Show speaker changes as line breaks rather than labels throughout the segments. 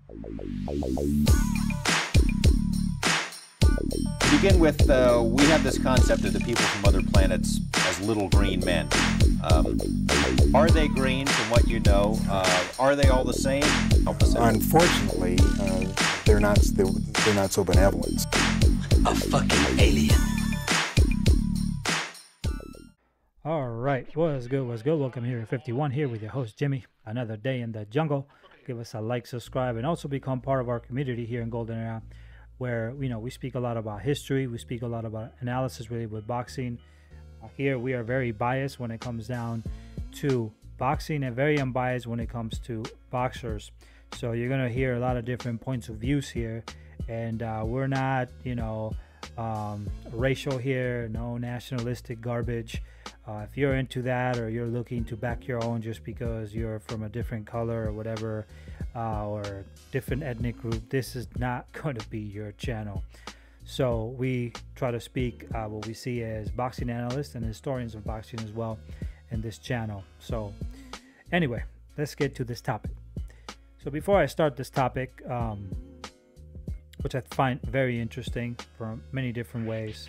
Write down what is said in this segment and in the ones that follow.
To begin with, we have this concept of the people from other planets as little green men. Are they green from what you know? Are they all the same? Help us out.
Unfortunately, they're not so benevolent.
A fucking alien.
All right, what's good? What's good? Welcome here at 51 here with your host Jimmy. Another day in the jungle. Give us a like, subscribe, and also become part of our community here in Golden Era, where we speak a lot about history. We speak a lot about analysis really with boxing. Here we are very biased when it comes down to boxing and very unbiased when it comes to boxers. So you're gonna hear a lot of different points of views here, and we're not racial here, no nationalistic garbage. If you're into that, or you're looking to back your own just because you're from a different color or whatever, or different ethnic group, this is not going to be your channel. So we try to speak what we see as boxing analysts and historians of boxing as well in this channel. So anyway, let's get to this topic. So before I start this topic, which I find very interesting from many different ways,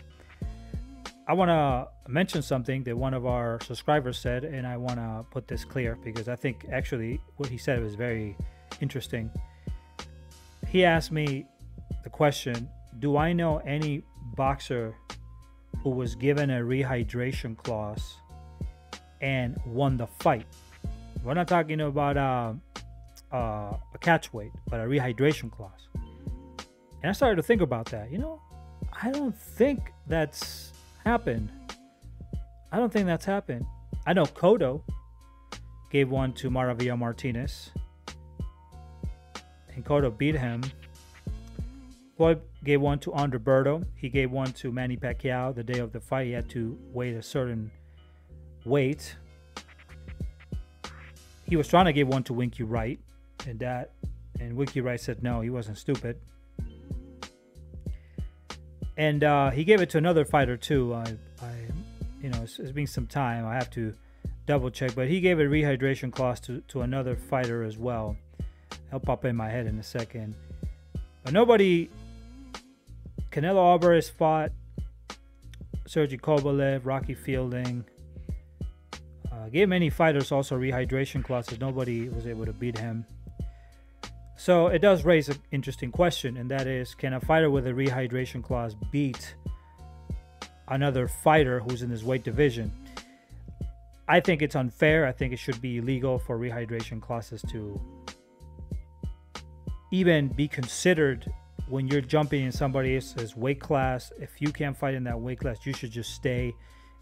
I want to mention something that one of our subscribers said, and I want to put this clear because I think actually what he said was very interesting. He asked me the question, do I know any boxer who was given a rehydration clause and won the fight? We're not talking about a catch weight, but a rehydration clause. And I started to think about that. I don't think that's happened. I don't think that's happened. I know Cotto gave one to Maravilla Martinez, and Cotto beat him. Floyd gave one to Anderberto. He gave one to Manny Pacquiao the day of the fight. He had to weigh a certain weight. He was trying to give one to Winky Wright, and Winky Wright said no, he wasn't stupid. And he gave it to another fighter too. It's been some time. I have to double check, but he gave a rehydration clause to another fighter as well. He'll pop in my head in a second. But nobody. Canelo Alvarez fought Sergey Kovalev, Rocky Fielding. Gave many fighters also rehydration clauses. Nobody was able to beat him. So it does raise an interesting question, and that is, can a fighter with a rehydration clause beat another fighter who's in his weight division? I think it's unfair. I think it should be illegal for rehydration clauses to even be considered when you're jumping in somebody else's weight class. If you can't fight in that weight class, you should just stay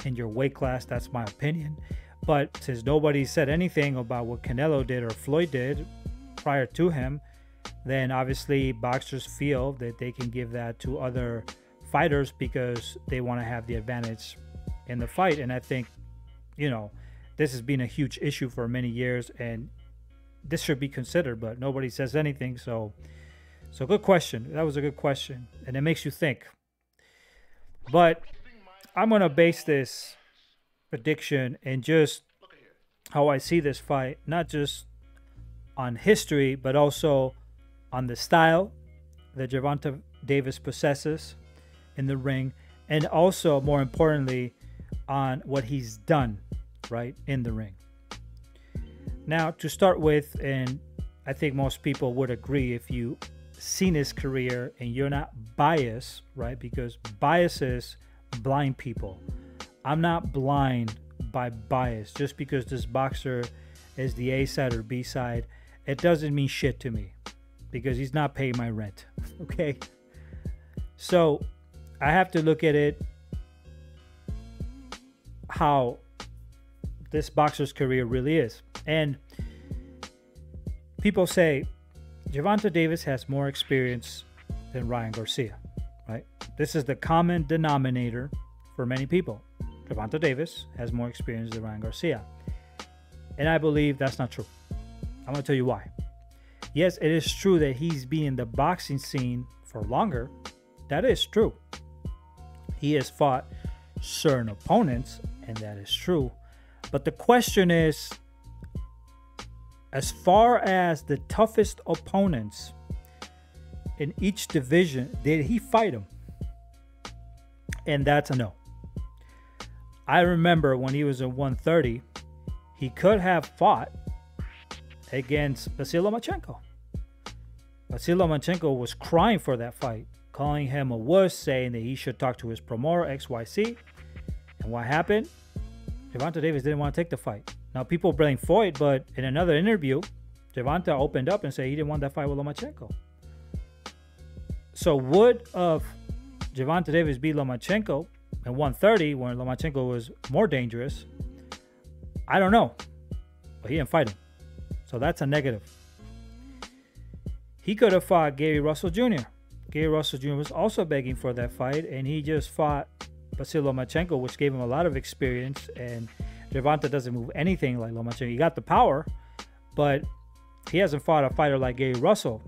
in your weight class. That's my opinion. But since nobody said anything about what Canelo did or Floyd did prior to him, then obviously boxers feel that they can give that to other fighters because they want to have the advantage in the fight. And I think, this has been a huge issue for many years, and this should be considered, but nobody says anything. So good question. That was a good question, and it makes you think. But I'm going to base this prediction and just how I see this fight, not just on history, but also on the style that Gervonta Davis possesses in the ring, and also, more importantly, on what he's done right in the ring. Now, to start with, and I think most people would agree if you seen his career and you're not biased, right? Because biases blind people. I'm not blind by bias. Just because this boxer is the A side or B side, it doesn't mean shit to me because he's not paying my rent. Okay? So I have to look at it how this boxer's career really is. And people say Gervonta Davis has more experience than Ryan Garcia, right? This is the common denominator for many people. Gervonta Davis has more experience than Ryan Garcia. And I believe that's not true. I'm going to tell you why. Yes, it is true that he's been in the boxing scene for longer. That is true. He has fought certain opponents, and that is true. But the question is, as far as the toughest opponents in each division, did he fight him? And that's a no. I remember when he was in 130, he could have fought against Vasyl Lomachenko. Vasyl Lomachenko was crying for that fight, calling him a wuss, saying that he should talk to his promoter, XYZ. And what happened? Gervonta Davis didn't want to take the fight. Now, people blame Floyd, but in another interview, Gervonta opened up and said he didn't want that fight with Lomachenko. So would Gervonta Davis beat Lomachenko at 130 when Lomachenko was more dangerous? I don't know. But he didn't fight him. So that's a negative. He could have fought Gary Russell Jr. Gary Russell Jr. was also begging for that fight, and he just fought Vasyl Lomachenko, which gave him a lot of experience. And Gervonta doesn't move anything like Lomachenko. He got the power, but he hasn't fought a fighter like Gary Russell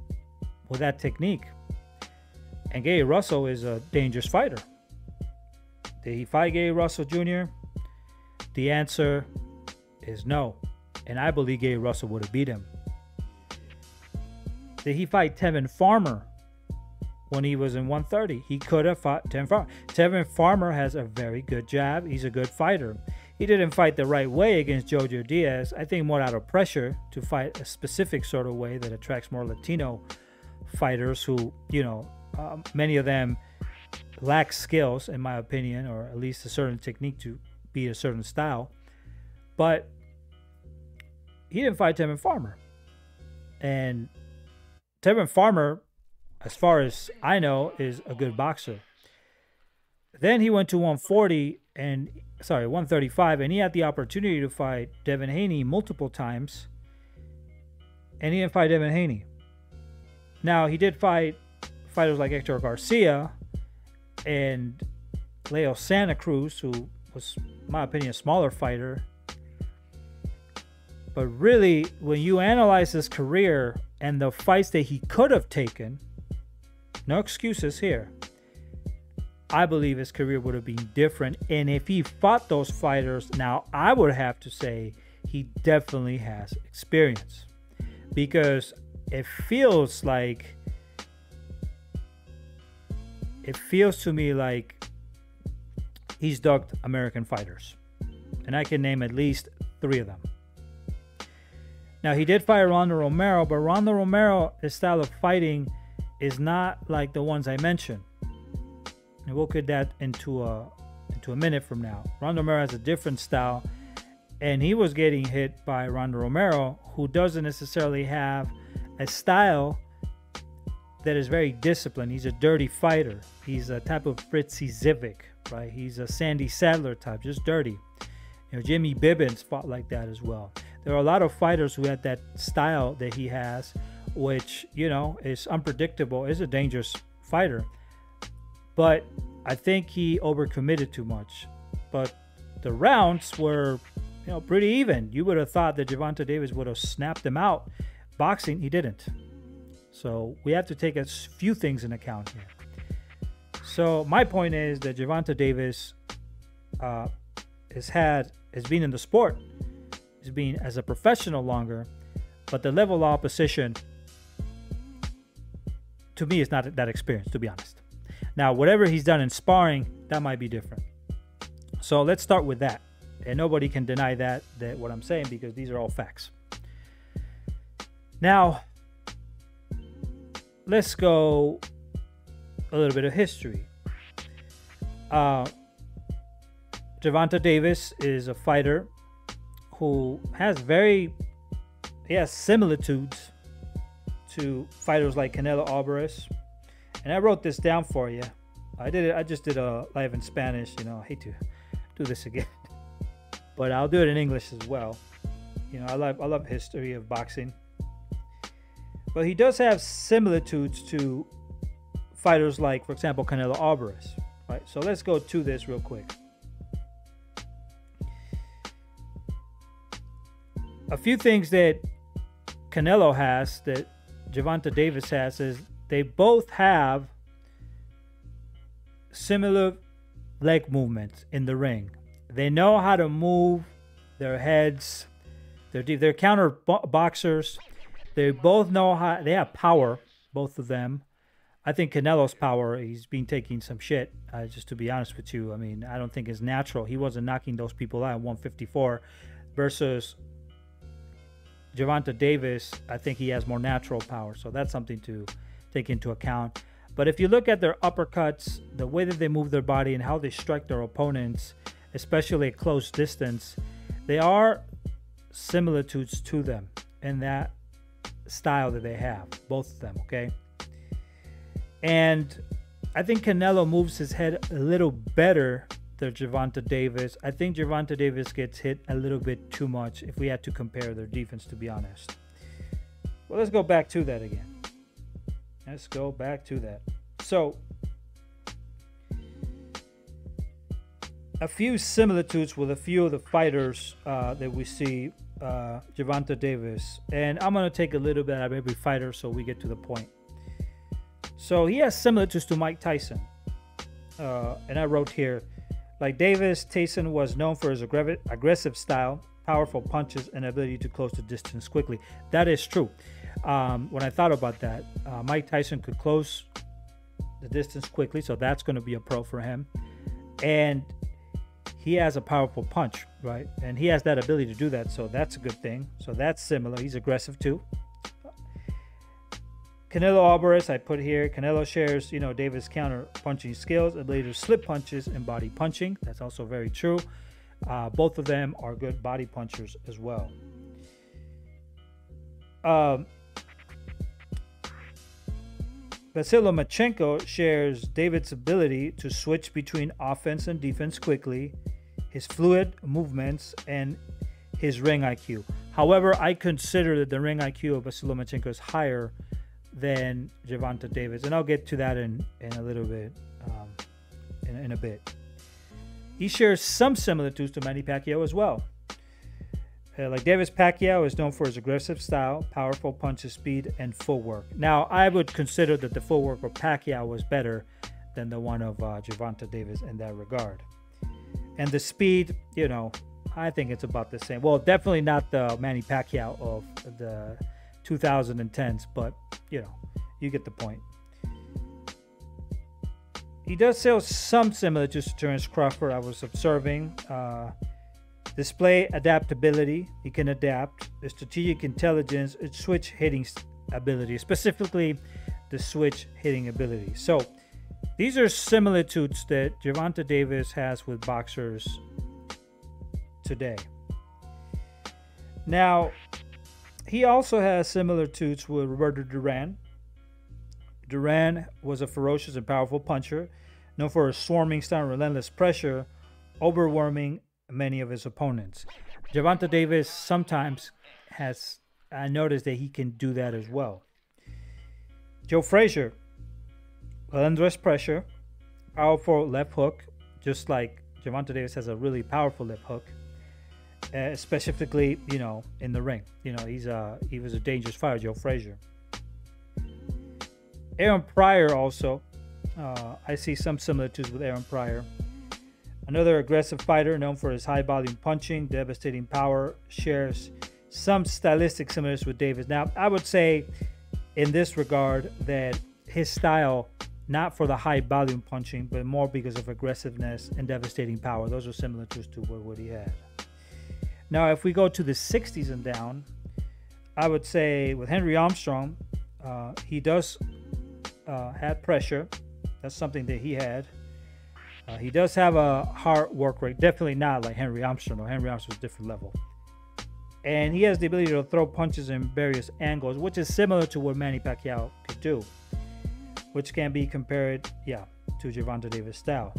with that technique. And Gary Russell is a dangerous fighter. Did he fight Gary Russell Jr.? The answer is no. And I believe Gary Russell would have beat him. Did he fight Tevin Farmer when he was in 130? He could have fought Tevin Farmer. Tevin Farmer has a very good jab. He's a good fighter. He didn't fight the right way against Jojo Diaz. I think more out of pressure to fight a specific sort of way that attracts more Latino fighters who, many of them lack skills, in my opinion, or at least a certain technique to beat a certain style. But he didn't fight Tevin Farmer. And Tevin Farmer, as far as I know, is a good boxer. Then he went to 135, and he had the opportunity to fight Devin Haney multiple times, and he didn't fight Devin Haney. Now, he did fight fighters like Hector Garcia and Leo Santa Cruz, who was, in my opinion, a smaller fighter. But really, when you analyze his career and the fights that he could have taken, no excuses here, I believe his career would have been different. And if he fought those fighters, now I would have to say he definitely has experience. Because it feels to me like he's ducked American fighters. And I can name at least 3 of them. Now, he did fight Ronda Romero, but Ronda Romero, his style of fighting is not like the ones I mentioned. And we'll get that into a minute from now. Ronda Romero has a different style, and he was getting hit by Ronda Romero, who doesn't necessarily have a style that is very disciplined. He's a dirty fighter. He's a type of Fritzy Zivic, right? He's a Sandy Sadler type, just dirty. Jimmy Bibbins fought like that as well. There are a lot of fighters who had that style that he has, which, is unpredictable, is a dangerous fighter. But I think he overcommitted too much. But the rounds were, pretty even. You would have thought that Gervonta Davis would have snapped him out. Boxing, he didn't. So we have to take a few things in account here. So my point is that Gervonta Davis has been in the sport. He's been as a professional longer, but the level of opposition to me is not that experienced, to be honest. Now, whatever he's done in sparring, that might be different. So let's start with that. And nobody can deny that what I'm saying, because these are all facts. Now, let's go a little bit of history. Gervonta Davis is a fighter who has similitudes to fighters like Canelo Alvarez. And I wrote this down for you. I just did a live in Spanish. I hate to do this again, but I'll do it in English as well. I love history of boxing. But he does have similitudes to fighters like, for example, Canelo Alvarez. Right? So let's go to this real quick. A few things that Canelo has that Gervonta Davis has is they both have similar leg movements in the ring. They know how to move their heads. They're counter boxers. They both know how. They have power, both of them. I think Canelo's power, he's been taking some shit, just to be honest with you. I mean, I don't think it's natural. He wasn't knocking those people out at 154 versus Gervonta Davis. I think he has more natural power. So that's something to take into account. But if you look at their uppercuts, the way that they move their body and how they strike their opponents, especially at close distance, they are similitudes to them in that style that they have, both of them, okay? And I think Canelo moves his head a little better than Gervonta Davis. I think Gervonta Davis gets hit a little bit too much if we had to compare their defense, to be honest. Well, let's go back to that again. Let's go back to that. So, a few similitudes with a few of the fighters that we see, Gervonta Davis. And I'm going to take a little bit out of every fighter so we get to the point. So he has similitudes to Mike Tyson. And I wrote here, like Davis, Tyson was known for his aggressive style, powerful punches, and ability to close the distance quickly. That is true. When I thought about that, Mike Tyson could close the distance quickly, so that's going to be a pro for him. And he has a powerful punch, right? And he has that ability to do that, so that's a good thing. So that's similar. He's aggressive too. Canelo Alvarez, I put here, Canelo shares, Davis' counter punching skills, ability to slip punches and body punching. That's also very true. Both of them are good body punchers as well. Vasily Lomachenko shares David's ability to switch between offense and defense quickly, his fluid movements, and his ring IQ. However, I consider that the ring IQ of Vasily Lomachenko is higher than Gervonta Davis, and I'll get to that in a little bit, in a bit. He shares some similitudes to Manny Pacquiao as well. Like Davis, Pacquiao is known for his aggressive style, powerful punches, speed, and footwork. Now, I would consider that the footwork of Pacquiao was better than the one of Gervonta Davis in that regard. And the speed, I think it's about the same. Well, definitely not the Manny Pacquiao of the 2010s, but you get the point. He does show some similitudes to Terence Crawford. I was observing. Display adaptability. He can adapt. The strategic intelligence, switch hitting ability, specifically the switch hitting ability. So these are similitudes that Gervonta Davis has with boxers today. Now, he also has similitudes with Roberto Duran. Duran was a ferocious and powerful puncher, known for his swarming style and relentless pressure, overwhelming many of his opponents. Gervonta Davis sometimes I noticed that he can do that as well. Joe Frazier, relentless pressure, powerful left hook, just like Gervonta Davis has a really powerful left hook, specifically, in the ring. He was a dangerous fighter, Joe Frazier. Aaron Pryor also, I see some similitudes with Aaron Pryor. Another aggressive fighter known for his high volume punching, devastating power, shares some stylistic similarities with Davis. Now, I would say in this regard that his style, not for the high volume punching, but more because of aggressiveness and devastating power. Those are similitudes to what he had. Now, if we go to the 60s and down, I would say with Henry Armstrong, he does have pressure. That's something that he had. He does have a hard work rate. Definitely not like Henry Armstrong. No, Henry Armstrong's a different level. And he has the ability to throw punches in various angles, which is similar to what Manny Pacquiao could do, which can be compared, to Gervonta Davis' style.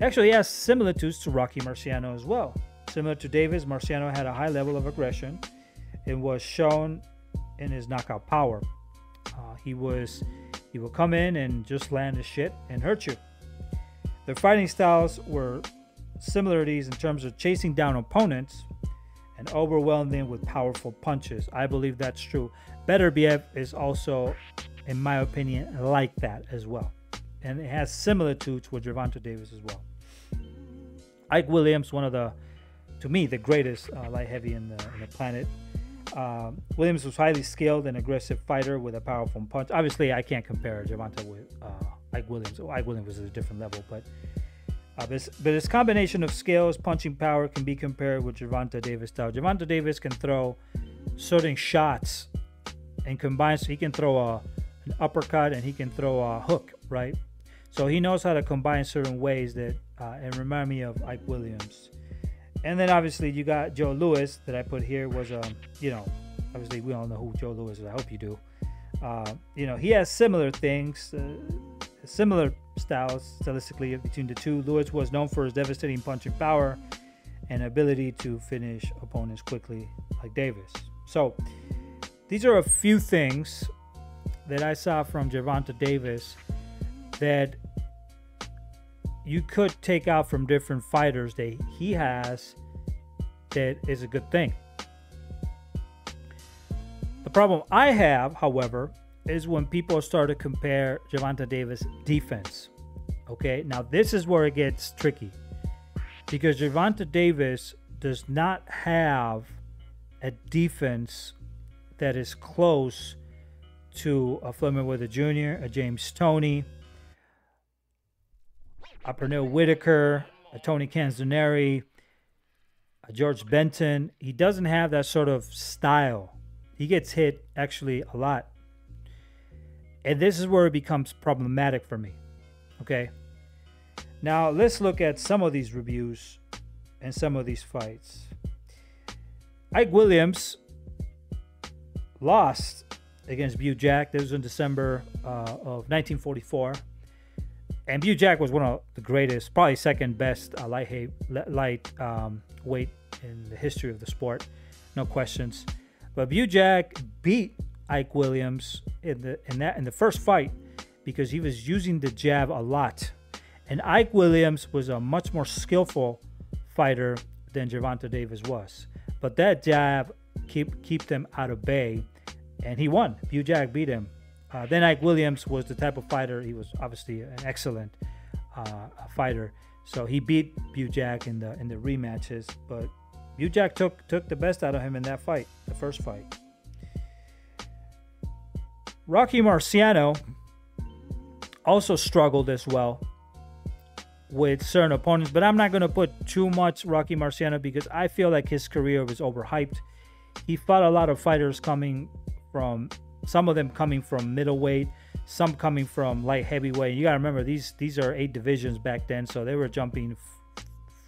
Actually, he has similitudes to Rocky Marciano as well. Similar to Davis, Marciano had a high level of aggression and was shown in his knockout power. He would come in and just land his shit and hurt you. Their fighting styles were similarities in terms of chasing down opponents and overwhelming them with powerful punches. I believe that's true. Beterbiev is also, in my opinion, like that as well. And it has similitudes with Gervonta Davis as well. Ike Williams, one of to me, the greatest light heavy in the planet. Williams was highly skilled and aggressive fighter with a powerful punch. Obviously, I can't compare Gervonta with Ike Williams. Ike Williams was at a different level, but his combination of skills, punching power can be compared with Gervonta Davis' style. Gervonta Davis can throw certain shots and combine, so he can throw an uppercut and he can throw a hook, right? So he knows how to combine certain ways that and remind me of Ike Williams. And then obviously you got Joe Louis that I put here was, obviously we all know who Joe Louis is. I hope you do. He has similar things, similar styles stylistically between the two. Louis was known for his devastating punching power and ability to finish opponents quickly like Davis. So these are a few things that I saw from Gervonta Davis that you could take out from different fighters that he has that is a good thing. The problem I have, however, is when people start to compare Gervonta Davis' defense. Okay, now this is where it gets tricky because Gervonta Davis does not have a defense that is close to a Floyd Mayweather Jr., a James Toney, a Pernell Whitaker, a Tony Canzoneri, a George Benton. He doesn't have that sort of style. He gets hit actually a lot. And this is where it becomes problematic for me. Okay. Now let's look at some of these reviews and some of these fights. Ike Williams lost against Bujack. This was in December of 1944. And Bujack was one of the greatest, probably second best light weight in the history of the sport. No questions. But Bujack beat Ike Williams in the first fight because he was using the jab a lot. And Ike Williams was a much more skillful fighter than Gervonta Davis was. But that jab keep them out of bay. And he won. Bujack beat him. Then Ike Williams was the type of fighter. He was obviously an excellent fighter. So he beat Bujack in the rematches. But Bujack took the best out of him in that fight, the first fight. Rocky Marciano also struggled as well with certain opponents. But I'm not going to put too much Rocky Marciano because I feel like his career was overhyped. He fought a lot of fighters coming from, some of them coming from middleweight, some coming from light heavyweight. You got to remember, these are 8 divisions back then, so they were jumping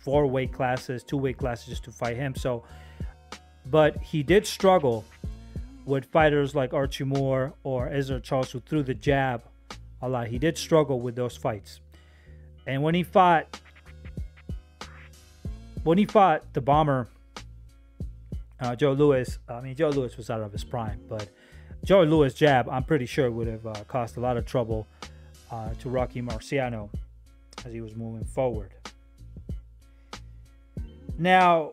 4 weight classes, 2 weight classes just to fight him. So, but he did struggle with fighters like Archie Moore or Ezra Charles who threw the jab a lot. He did struggle with those fights. And when he fought the bomber, Joe Louis, Joe Louis was out of his prime, but Joe Louis' jab, I'm pretty sure, would have caused a lot of trouble to Rocky Marciano as he was moving forward. Now,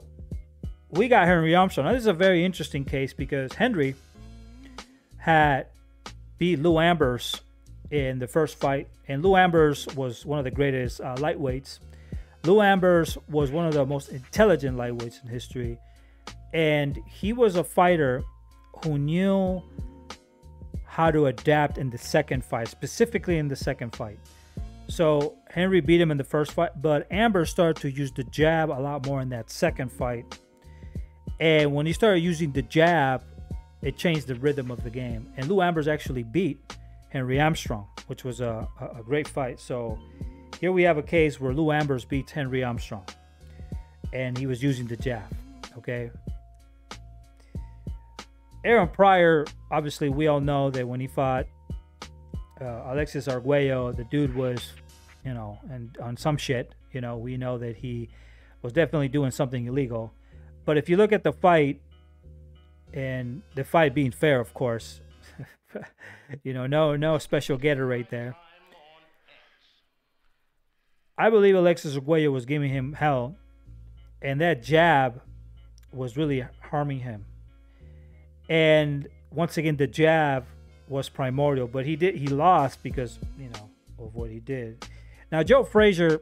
we got Henry Armstrong. Now, this is a very interesting case because Henry had beat Lou Ambers in the first fight, and Lou Ambers was one of the greatest lightweights. Lou Ambers was one of the most intelligent lightweights in history, and he was a fighter who knew how to adapt in the second fight, specifically in the second fight. So Henry beat him in the first fight, but Amber started to use the jab a lot more in that second fight. And when he started using the jab, it changed the rhythm of the game. And Lou Ambers actually beat Henry Armstrong, which was a great fight. So here we have a case where Lou Ambers beats Henry Armstrong, and he was using the jab. Okay. Aaron Pryor, obviously, we all know that when he fought Alexis Arguello, the dude was, and on some shit, we know that he was definitely doing something illegal. But if you look at the fight, and the fight being fair, of course, no special Gatorade there. I believe Alexis Arguello was giving him hell, and that jab was really harming him. And once again, the jab was primordial, but he lost because, of what he did. Now, Joe Frazier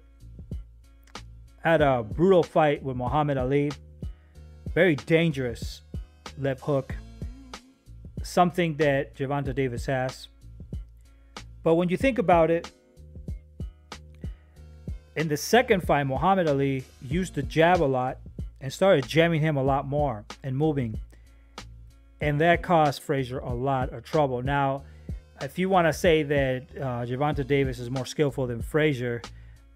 had a brutal fight with Muhammad Ali. Very dangerous left hook, something that Gervonta Davis has. But when you think about it, in the second fight, Muhammad Ali used the jab a lot and started jamming him a lot more and moving. And that caused Frazier a lot of trouble. Now, if you want to say that Gervonta Davis is more skillful than Frazier,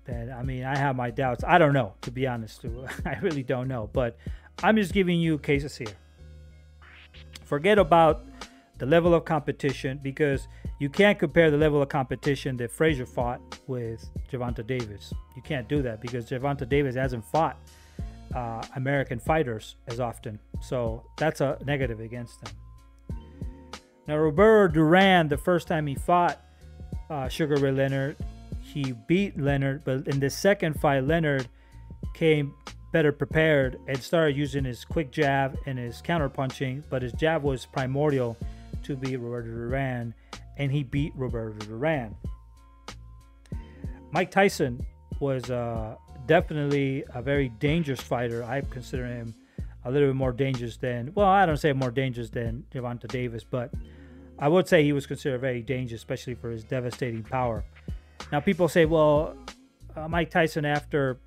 then, I mean, I have my doubts. I don't know, to be honest. I really don't know. But I'm just giving you cases here. Forget about the level of competition, because you can't compare the level of competition that Frazier fought with Gervonta Davis. You can't do that because Gervonta Davis hasn't fought American fighters as often. So that's a negative against him. Now, Roberto Duran, the first time he fought Sugar Ray Leonard, he beat Leonard, but in the second fight, Leonard came better prepared and started using his quick jab and his counter punching, but his jab was primordial to beat Roberto Duran, and he beat Roberto Duran. Mike Tyson was definitely a very dangerous fighter. I consider him a little bit more dangerous than, well, I don't say more dangerous than Gervonta Davis, but I would say he was considered very dangerous, especially for his devastating power. Now, people say, well, Mike Tyson after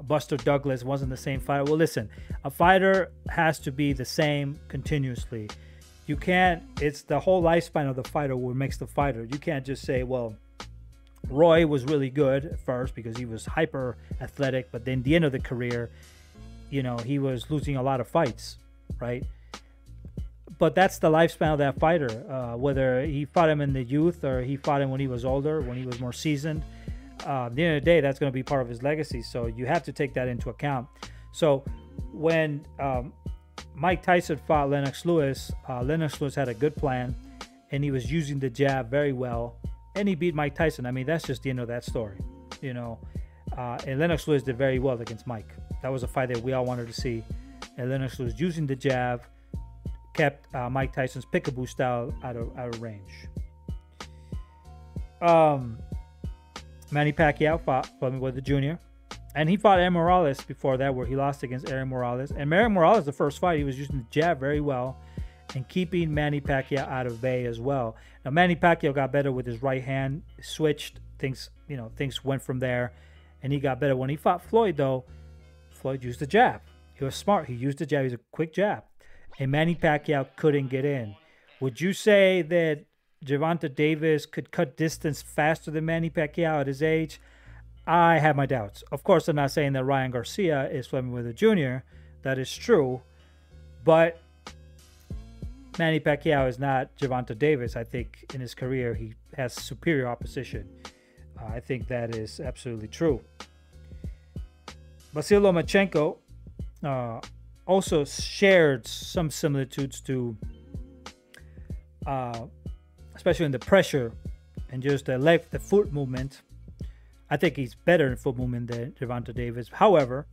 Buster Douglas wasn't the same fighter. Well, listen, a fighter has to be the same continuously. You can't, it's the whole lifespan of the fighter what makes the fighter. You can't just say, well, Roy was really good at first because he was hyper athletic, but then the end of the career, you know, he was losing a lot of fights, right? But that's the lifespan of that fighter. Whether he fought him in the youth or he fought him when he was older, when he was more seasoned, at the end of the day, that's going to be part of his legacy. So you have to take that into account. So when Mike Tyson fought Lennox Lewis had a good plan, and he was using the jab very well, and he beat Mike Tyson. I mean, that's just the end of that story, you know. And Lennox Lewis did very well against Mike. That was a fight that we all wanted to see. And Lennox Lewis, using the jab, kept Mike Tyson's pickaboo style out of range. Manny Pacquiao fought Floyd Mayweather Jr. And he fought Aaron Morales before that, where he lost against Aaron Morales. And Aaron Morales, the first fight, he was using the jab very well and keeping Manny Pacquiao out of bay as well. Now, Manny Pacquiao got better with his right hand, switched things, you know, things went from there, and he got better. When he fought Floyd, though, Floyd used the jab. He was smart. He used the jab. He's a quick jab. And Manny Pacquiao couldn't get in. Would you say that Gervonta Davis could cut distance faster than Manny Pacquiao at his age? I have my doubts. Of course, I'm not saying that Ryan Garcia is Floyd Mayweather Jr. That is true. But Manny Pacquiao is not Gervonta Davis. I think in his career, he has superior opposition. I think that is absolutely true. Vasyl Lomachenko also shared some similitudes to, especially in the pressure and just the foot movement. I think he's better in foot movement than Gervonta Davis. However,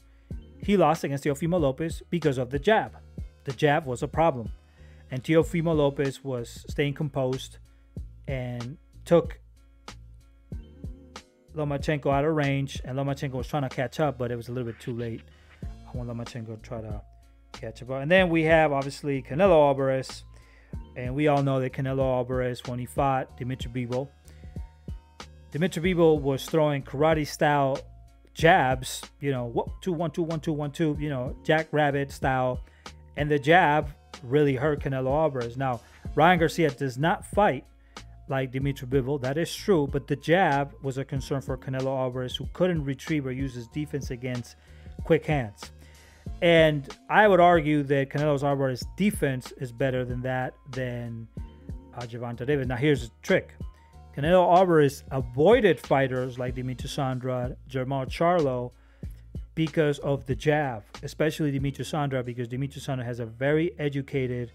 he lost against Teofimo Lopez because of the jab. The jab was a problem. And Teofimo Lopez was staying composed and took Lomachenko out of range. And Lomachenko was trying to catch up, but it was a little bit too late. I want Lomachenko to try to catch up. And then we have, obviously, Canelo Alvarez. And we all know that Canelo Alvarez, when he fought Dimitri Bivol, Dimitri Bivol was throwing karate-style jabs, you know, 1-2, 1-2, 1-2, 1-2, you know, Jackrabbit style. And the jab really hurt Canelo Alvarez. Now, Ryan Garcia does not fight like Dimitri Bivol. That is true. But the jab was a concern for Canelo Alvarez, who couldn't retrieve or use his defense against quick hands. And I would argue that Canelo Alvarez's defense is better than that than Gervonta Davis. Now, here's the trick. Canelo Alvarez avoided fighters like Dimitri Sandra, Jermall Charlo, because of the jab, especially Dimitri Sandra, because Dimitri Sandra has a very educated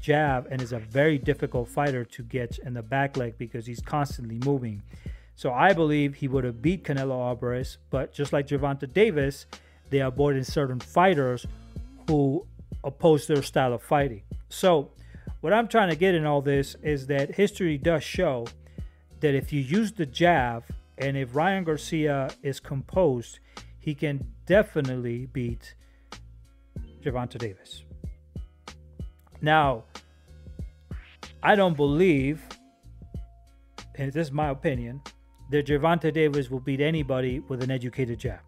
jab and is a very difficult fighter to get in the back leg because he's constantly moving. So I believe he would have beat Canelo Alvarez, but just like Gervonta Davis, they avoided certain fighters who oppose their style of fighting. So what I'm trying to get in all this is that history does show that if you use the jab and if Ryan Garcia is composed, he can definitely beat Gervonta Davis. Now, I don't believe, and this is my opinion, that Gervonta Davis will beat anybody with an educated jab.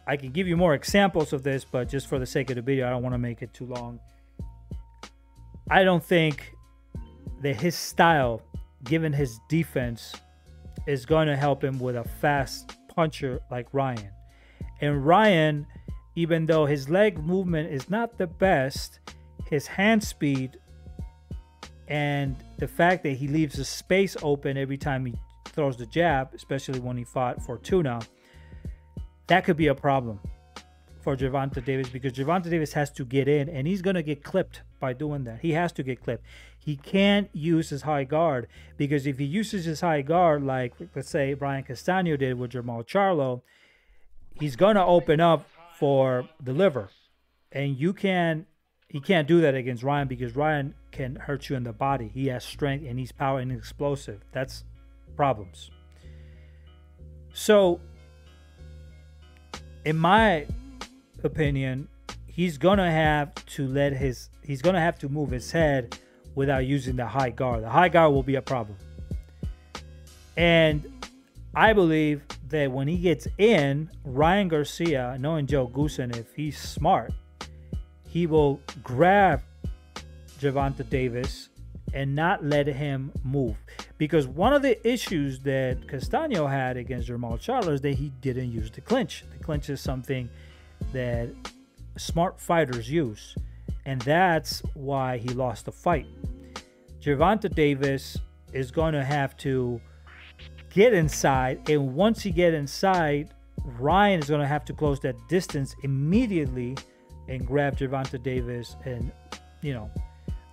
I can give you more examples of this, but just for the sake of the video, I don't want to make it too long. I don't think that his style, given his defense, is going to help him with a fast puncher like Ryan. And Ryan, even though his leg movement is not the best, his hand speed and the fact that he leaves the space open every time he throws the jab, especially when he fought Fortuna, that could be a problem for Gervonta Davis, because Gervonta Davis has to get in, and he's going to get clipped by doing that. He has to get clipped. He can't use his high guard, because if he uses his high guard, like let's say Brian Castano did with Jermall Charlo, he's going to open up for the liver. And he can't do that against Ryan, because Ryan can hurt you in the body. He has strength and he's power and explosive. That's problems. So, in my opinion, he's gonna have to move his head without using the high guard. The high guard will be a problem. And I believe that when he gets in, Ryan Garcia, knowing Joe Goosen, if he's smart, he will grab Gervonta Davis and not let him move. Because one of the issues that Castano had against Jermall Charlo is that he didn't use the clinch. The clinch is something that smart fighters use, and that's why he lost the fight. Gervonta Davis is going to have to get inside, and once he gets inside, Ryan is going to have to close that distance immediately and grab Gervonta Davis and,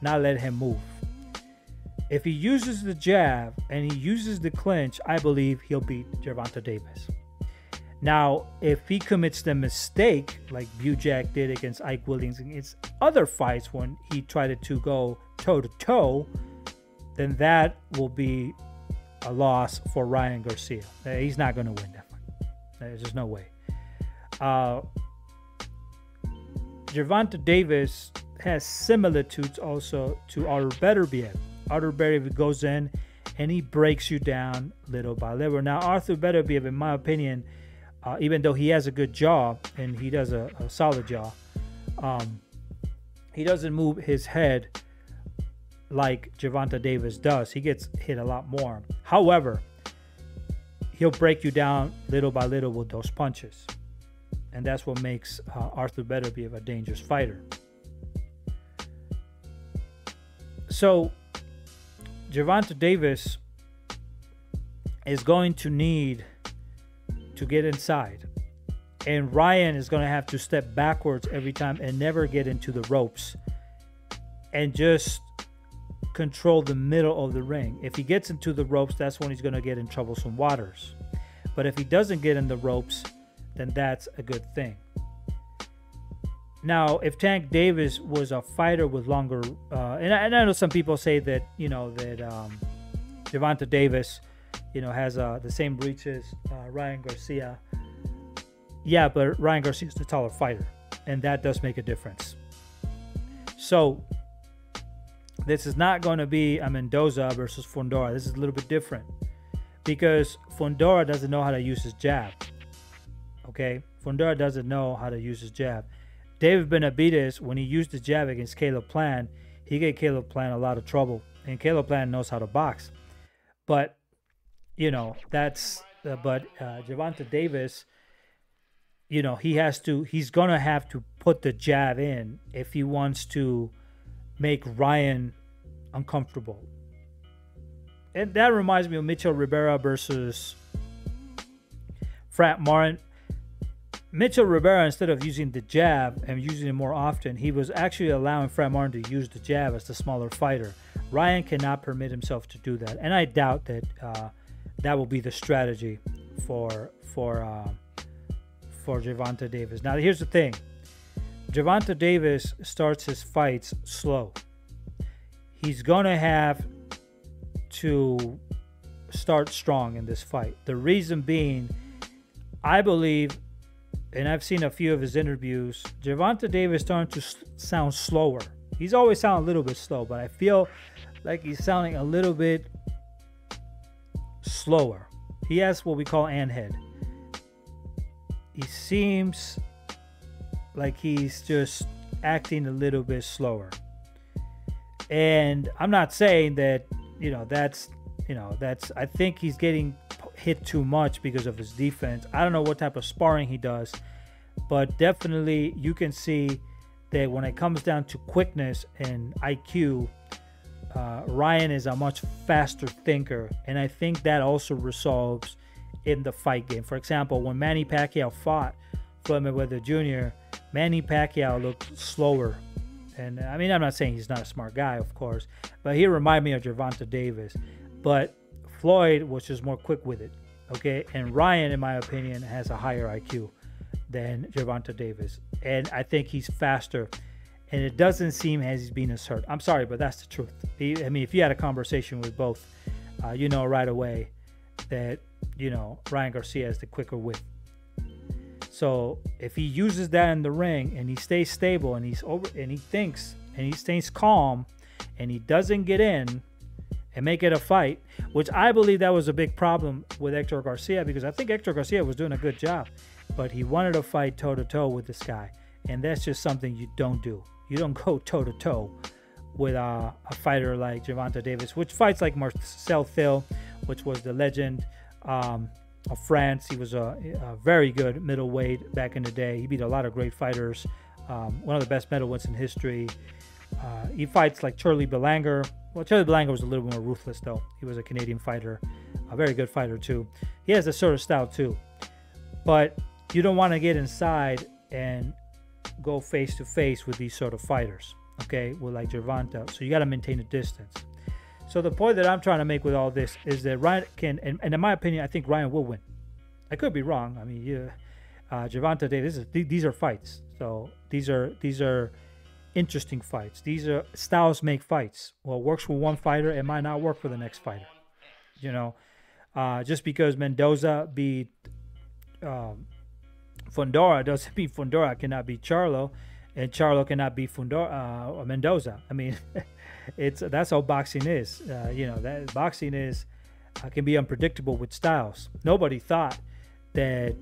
not let him move. If he uses the jab and he uses the clinch, I believe he'll beat Gervonta Davis. Now, if he commits the mistake like Bujak did against Ike Williams in his other fights when he tried to go toe-to-toe, then that will be a loss for Ryan Garcia. He's not going to win that fight. There's just no way. Gervonta Davis has similitudes also to Artur Beterbiev. Artur Beterbiev goes in and he breaks you down little by little. Now, Artur Beterbiev, in my opinion, even though he has a good jaw and he does a solid jaw, he doesn't move his head like Gervonta Davis does. He gets hit a lot more. However, he'll break you down little by little with those punches. And that's what makes Artur Beterbiev a dangerous fighter. So, Gervonta Davis is going to need to get inside. And Ryan is going to have to step backwards every time and never get into the ropes. And just control the middle of the ring. If he gets into the ropes, that's when he's going to get in troublesome waters. But if he doesn't get in the ropes, then that's a good thing. Now, if Tank Davis was a fighter with longer, and I know some people say that Gervonta Davis, has the same reach as Ryan Garcia. Yeah, but Ryan Garcia is the taller fighter, and that does make a difference. So this is not going to be a Mendoza versus Fundora. This is a little bit different because Fundora doesn't know how to use his jab. Okay, Fundora doesn't know how to use his jab. David Benavidez, when he used the jab against Caleb Plant, he gave Caleb Plant a lot of trouble, and Caleb Plant knows how to box. But Gervonta Davis, he's gonna have to put the jab in if he wants to make Ryan uncomfortable. And that reminds me of Mitchell Rivera versus Frank Martin. Mitchell Rivera, instead of using the jab and using it more often, he was actually allowing Frank Martin to use the jab as the smaller fighter. Ryan cannot permit himself to do that, and I doubt that that will be the strategy for Gervonta Davis. Now, here's the thing: Gervonta Davis starts his fights slow. He's gonna have to start strong in this fight. The reason being, I believe, and I've seen a few of his interviews, Gervonta Davis starting to sound slower. He's always sounded a little bit slow, but I feel like he's sounding a little bit slower. He has what we call anhead. He seems like he's just acting a little bit slower. And I'm not saying that, I think he's getting hit too much because of his defense. I don't know what type of sparring he does, but definitely you can see that when it comes down to quickness and IQ, Ryan is a much faster thinker, and I think that also resolves in the fight game. For example, when Manny Pacquiao fought Floyd Mayweather Jr., Manny Pacquiao looked slower. And I mean, I'm not saying he's not a smart guy, of course, but he reminded me of Gervonta Davis. But Floyd was just more quick with it, okay? And Ryan, in my opinion, has a higher IQ than Gervonta Davis. And I think he's faster. And it doesn't seem as he's being as hurt. I'm sorry, but that's the truth. I mean, if you had a conversation with both, you know right away that, Ryan Garcia is the quicker wit. So if he uses that in the ring and he stays stable and he thinks and he stays calm and he doesn't get in and make it a fight, which I believe that was a big problem with Hector Garcia, because I think Hector Garcia was doing a good job, but he wanted to fight toe-to-toe with this guy, and that's just something you don't do. You don't go toe-to-toe with a fighter like Gervonta Davis, which fights like Marcel Thill, which was the legend of France. He was a very good middleweight back in the day. He beat a lot of great fighters, one of the best middleweights in history. He fights like Charlie Belanger. Well, Charlie Belanger was a little more ruthless, though. He was a Canadian fighter, a very good fighter, too. He has a sort of style, too. But you don't want to get inside and go face-to-face with these sort of fighters, okay, with like Gervonta. So you got to maintain a distance. So the point that I'm trying to make with all this is that Ryan can, and in my opinion, I think Ryan will win. I could be wrong. I mean, Gervonta Davis, these are fights. So these are interesting fights. These are styles make fights. What works for one fighter, it might not work for the next fighter. Just because Mendoza beat Fundora doesn't mean Fundora cannot beat Charlo, and Charlo cannot beat Mendoza. I mean, that's how boxing is. That boxing is can be unpredictable with styles. Nobody thought that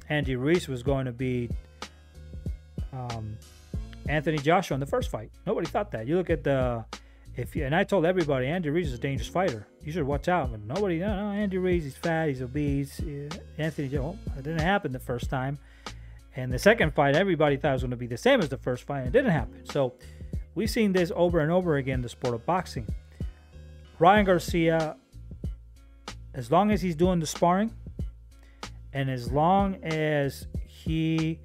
Andy Ruiz was going to beat Anthony Joshua in the first fight. Nobody thought that. You look at and I told everybody Andy Ruiz is a dangerous fighter. You should watch out. But nobody, no, Andy Ruiz, he's fat, he's obese. Anthony Joshua, it didn't happen the first time. And the second fight, everybody thought it was going to be the same as the first fight, and it didn't happen. So we've seen this over and over again in the sport of boxing. Ryan Garcia, as long as he's doing the sparring, and as long as he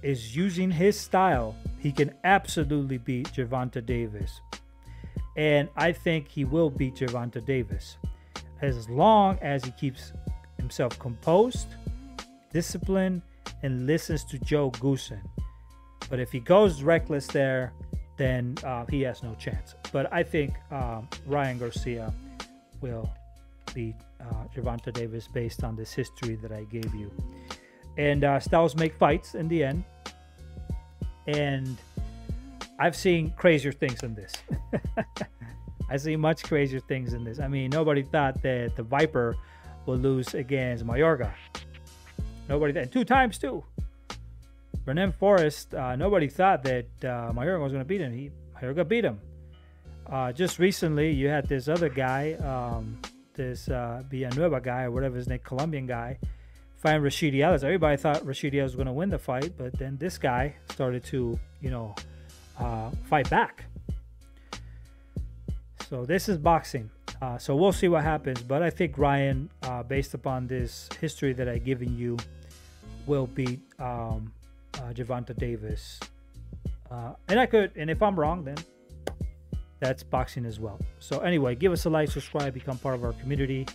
is using his style, he can absolutely beat Gervonta Davis. And I think he will beat Gervonta Davis as long as he keeps himself composed, disciplined, and listens to Joe Goosen. But if he goes reckless there, then he has no chance. But I think Ryan Garcia will beat Gervonta Davis based on this history that I gave you. And styles make fights in the end. And I've seen crazier things than this. I've seen much crazier things than this. I mean, nobody thought that the Viper would lose against Mayorga. Nobody thought. 2 times, too. Bernard Forrest, nobody thought that Mayorga was going to beat him. Mayorga beat him. Just recently, you had this other guy, this Villanueva guy, or whatever his name, Colombian guy, fighting Rashid Ellis. Everybody thought Rashid Ellis was going to win the fight, but then this guy started to, fight back. So this is boxing. So we'll see what happens. But I think Ryan, based upon this history that I've given you, will beat Gervonta Davis. And if I'm wrong, then that's boxing as well. So anyway, give us a like, subscribe, become part of our community,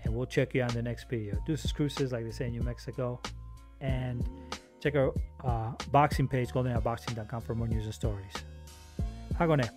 and we'll check you on the next video. Deuces cruces, like they say in New Mexico. And check our boxing page, goldenairboxing.com, for more news and stories. Hagone.